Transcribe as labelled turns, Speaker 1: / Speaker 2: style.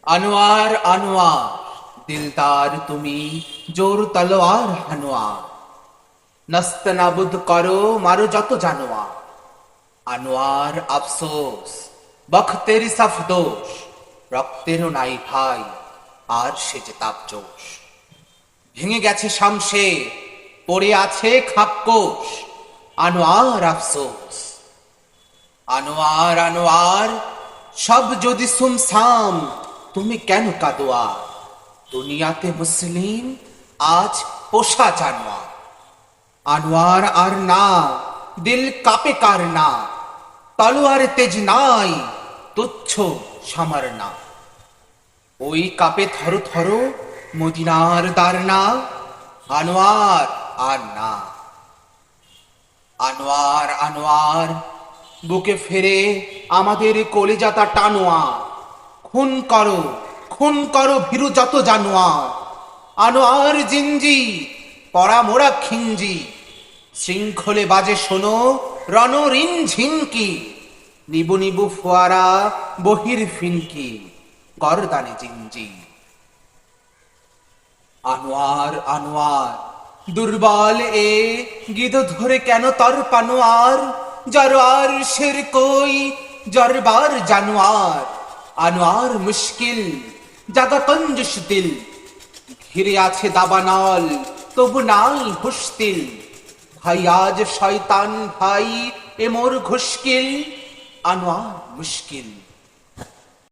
Speaker 1: আনোয়ার আনোয়ার দিলদার তুমি জোর তলোয়ার হানোয়ার নস্তনাবুদ করো মারো যত জানোয়ার আনোয়ার আফসোস বখতের সফদোষ রক্তেরও নাই ভাই আর সে যে তাপজোশ ভেঙে গেছে শামশের পড়ে আছে খাপকোষ আনোয়ার আফসোস আনোয়ার আনোয়ার সব যদি সুমসাম তুমি কেন কাদোয়ার দুনিয়াতে মুসলিম আজ পোষা জানোয়ার আনোয়ার আর না দিল কাপে কার না তলোয়ার তেজ নাই তুচ্ছ সামার না ওই কাপে থরো থরো মদিনার দারনা আনোয়ার আর না আনোয়ার আনোয়ার বুকে ফেরে আমাদের কলিজাতা টানোয়ার খুন করো ভীরু যত জানোয়ার আনোয়ার জিঞ্জি পড়া মোড়া খিঞ্জি শৃঙ্খলে বাজে শোনো রণরিন ঝিনকি নিবু নিবু ফোয়ারা বহির ফিনকি গরদানে জিঞ্জি আনোয়ার আনোয়ার দুর্বল এ গিদ ধরে কেন তর পানোয়ার জরওয়ার শের কই জরবার জানোয়ার আনোয়ার মুশকিল জাগা কঞ্জুস দিল ঘিরে আছে দাবানল তবু নাই হুশতিল ভাই আজ শয়তান ভাই এ মোর ঘুশকিল আনোয়ার মুশকিল